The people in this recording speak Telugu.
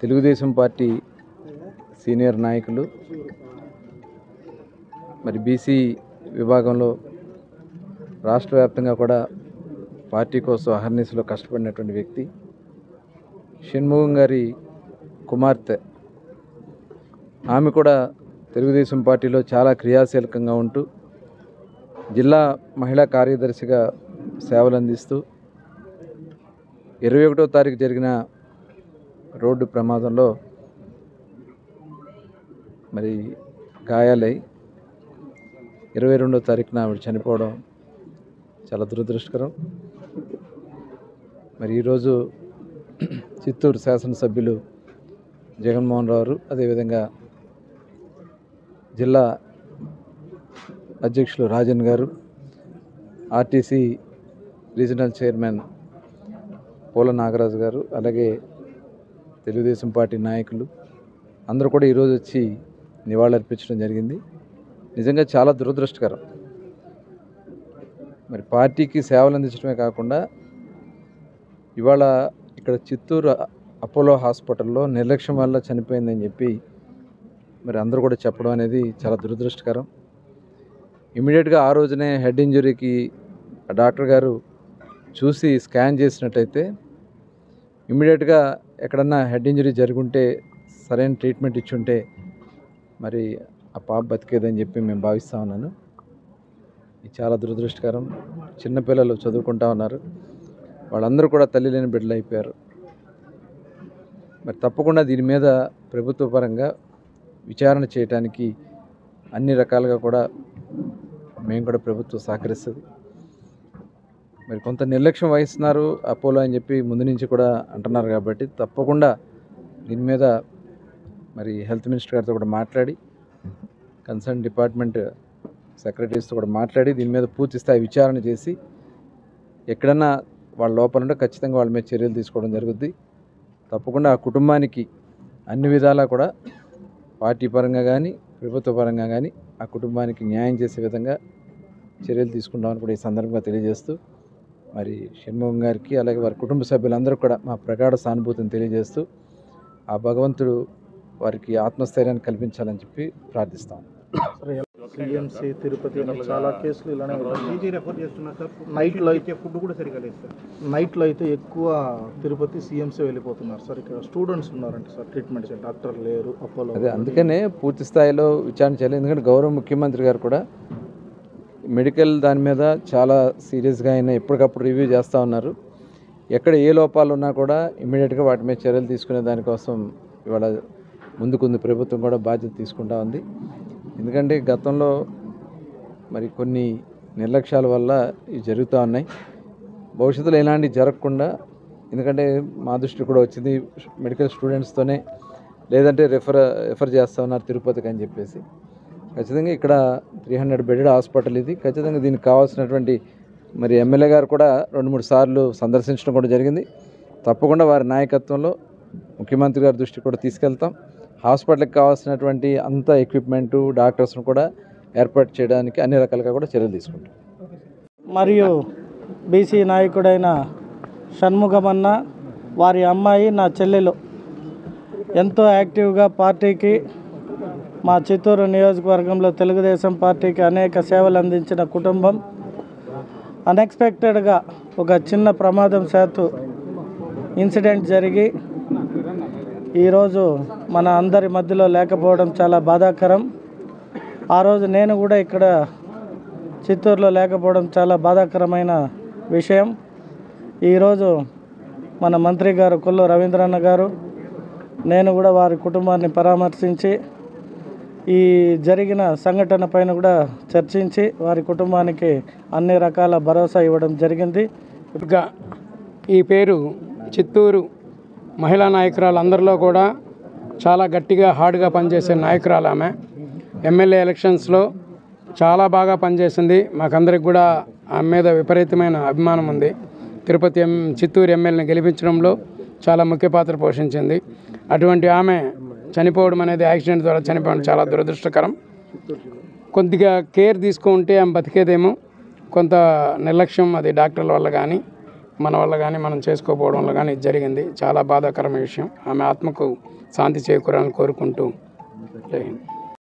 తెలుగుదేశం పార్టీ సీనియర్ నాయకులు, మరి బీసీ విభాగంలో రాష్ట్ర వ్యాప్తంగా కూడా పార్టీ కోసం అహర్నిశలో కష్టపడినటువంటి వ్యక్తి షణ్ముగం గారి కుమార్తె. ఆమె కూడా తెలుగుదేశం పార్టీలో చాలా క్రియాశీలకంగా ఉంటూ జిల్లా మహిళా కార్యదర్శిగా సేవలు అందిస్తూ 21వ తారీఖు జరిగిన రోడ్డు ప్రమాదంలో మరి గాయాలై 22వ తారీఖున ఆవిడ చనిపోవడం చాలా దురదృష్టకరం. మరి ఈరోజు చిత్తూరు శాసనసభ్యులు జగన్మోహన్ రావు, అదేవిధంగా జిల్లా అధ్యక్షులు రాజన్ గారు, ఆర్టీసీ రీజనల్ చైర్మన్ పోల నాగరాజు గారు, అలాగే తెలుగుదేశం పార్టీ నాయకులు అందరూ కూడా ఈరోజు వచ్చి నివాళులర్పించడం జరిగింది. నిజంగా చాలా దురదృష్టకరం. మరి పార్టీకి సేవలు అందించడమే కాకుండా ఇవాళ ఇక్కడ చిత్తూరు అపోలో హాస్పిటల్లో నిర్లక్ష్యం వల్ల చనిపోయిందని చెప్పి మరి అందరూ కూడా చెప్పడం అనేది చాలా దురదృష్టకరం. ఇమీడియట్గా ఆ రోజునే హెడ్ ఇంజరీకి డాక్టర్ గారు చూసి స్కాన్ చేసినట్టయితే ఇమీడియట్గా ఎక్కడన్నా హెడ్ ఇంజరీ జరుగుంటే సరైన ట్రీట్మెంట్ ఇచ్చుంటే మరి ఆ పాప బతికేదని చెప్పి మేము భావిస్తూ ఉన్నాను. ఇది చాలా దురదృష్టకరం. చిన్నపిల్లలు చదువుకుంటా ఉన్నారు, వాళ్ళందరూ కూడా తల్లి లేని బిడ్డలు అయిపోయారు. మరి తప్పకుండా దీని మీద ప్రభుత్వ పరంగా విచారణ చేయడానికి అన్ని రకాలుగా కూడా మేము కూడా ప్రభుత్వం సహకరిస్తుంది. మరి కొంత నిర్లక్ష్యం వహిస్తున్నారు అపోలో అని చెప్పి ముందు నుంచి కూడా అంటున్నారు కాబట్టి తప్పకుండా దీని మీద మరి హెల్త్ మినిస్టర్ గారితో కూడా మాట్లాడి, కన్సర్న్ డిపార్ట్మెంట్ సెక్రటరీస్తో కూడా మాట్లాడి దీని మీద పూర్తి స్థాయి విచారణ చేసి ఎక్కడన్నా వాళ్ళ లోపల ఉంటే ఖచ్చితంగా వాళ్ళ మీద చర్యలు తీసుకోవడం జరుగుద్ది. తప్పకుండా ఆ కుటుంబానికి అన్ని విధాలా కూడా పార్టీ పరంగా కానీ ప్రభుత్వ పరంగా కానీ ఆ కుటుంబానికి న్యాయం చేసే విధంగా చర్యలు తీసుకుంటామని కూడా ఈ సందర్భంగా తెలియజేస్తూ మరి షణ్ముగం గారికి అలాగే వారి కుటుంబ సభ్యులందరూ కూడా మా ప్రగాఢ సానుభూతిని తెలియజేస్తూ ఆ భగవంతుడు వారికి ఆత్మస్థైర్యాన్ని కల్పించాలని చెప్పి ప్రార్థిస్తాం. సిఎంసి తిరుపతి చాలా కేసులు ఇలానే నైట్లో అయితే ఎక్కువ తిరుపతి సిఎంసి వెళ్ళిపోతున్నారు సార్. ఇక్కడ స్టూడెంట్స్ ఉన్నారంటే సార్ ట్రీట్మెంట్ డాక్టర్ లేరు అపోలో. అదే అందుకనే పూర్తి స్థాయిలో విచారణ చేయాలి. ఎందుకంటే గౌరవ ముఖ్యమంత్రి గారు కూడా మెడికల్ దాని మీద చాలా సీరియస్గా ఆయన ఎప్పటికప్పుడు రివ్యూ చేస్తూ ఉన్నారు. ఎక్కడ ఏ లోపాలు ఉన్నా కూడా ఇమ్మీడియట్గా వాటి మీద చర్యలు తీసుకునే దానికోసం ఇవాళ ముందుకుంది ప్రభుత్వం కూడా బాధ్యత తీసుకుంటా ఉంది. ఎందుకంటే గతంలో మరి కొన్ని నిర్లక్ష్యాల వల్ల ఇవి జరుగుతూ ఉన్నాయి. భవిష్యత్తులో ఇలాంటివి జరగకుండా, ఎందుకంటే మా దృష్టికి కూడా వచ్చింది మెడికల్ స్టూడెంట్స్తోనే లేదంటే రెఫర్ చేస్తూ ఉన్నారు తిరుపతికి అని చెప్పేసి. ఖచ్చితంగా ఇక్కడ 300 బెడెడ్ హాస్పిటల్ ఇది. ఖచ్చితంగా దీనికి కావాల్సినటువంటి మరి ఎమ్మెల్యే గారు కూడా 2-3 సార్లు సందర్శించడం కూడా జరిగింది. తప్పకుండా వారి నాయకత్వంలో ముఖ్యమంత్రి గారి దృష్టికి కూడా తీసుకెళ్తాం. హాస్పిటల్కి కావాల్సినటువంటి అంత ఎక్విప్మెంటు డాక్టర్స్ను కూడా ఏర్పాటు చేయడానికి అన్ని రకాలుగా కూడా చర్యలు తీసుకుంటాం. మరియు బీసీ నాయకుడైన షణ్ముగమన్న వారి అమ్మాయి నా చెల్లెలు ఎంతో యాక్టివ్గా పార్టీకి, మా చిత్తూరు నియోజకవర్గంలో తెలుగుదేశం పార్టీకి అనేక సేవలు అందించిన కుటుంబం అన్ఎక్స్పెక్టెడ్గా ఒక చిన్న ప్రమాదం శాతు ఇన్సిడెంట్ జరిగి ఈరోజు మన అందరి మధ్యలో లేకపోవడం చాలా బాధాకరం. ఆ రోజు నేను కూడా ఇక్కడ చిత్తూరులో లేకపోవడం చాలా బాధాకరమైన విషయం. ఈరోజు మన మంత్రి గారు కొల్లు రవీంద్రన్న గారు, నేను కూడా వారి కుటుంబాన్ని పరామర్శించి ఈ జరిగిన సంఘటన పైన కూడా చర్చించి వారి కుటుంబానికి అన్ని రకాల భరోసా ఇవ్వడం జరిగింది. ఈ పేరు చిత్తూరు మహిళా నాయకురాలు అందరిలో కూడా చాలా గట్టిగా హార్డ్గా పనిచేసే నాయకురాలు ఆమె. ఎమ్మెల్యే ఎలక్షన్స్లో చాలా బాగా పనిచేసింది. మాకందరికి కూడా ఆమె మీద విపరీతమైన అభిమానం ఉంది. చిత్తూరు ఎమ్మెల్యేని గెలిపించడంలో చాలా ముఖ్య పాత్ర పోషించింది. అటువంటి ఆమె చనిపోవడం అనేది యాక్సిడెంట్ ద్వారా చనిపోవడం చాలా దురదృష్టకరం. కొద్దిగా కేర్ తీసుకుంటే ఆమె బతికేదేమో. కొంత నిర్లక్ష్యం అది డాక్టర్ల వల్ల కానీ మన వల్ల కానీ మనం చేసుకోకపోవడం వల్ల కానీ ఇది జరిగింది. చాలా బాధాకరమైన విషయం. ఆమె ఆత్మకు శాంతి చేకూరాలని కోరుకుంటూ జై హింద్.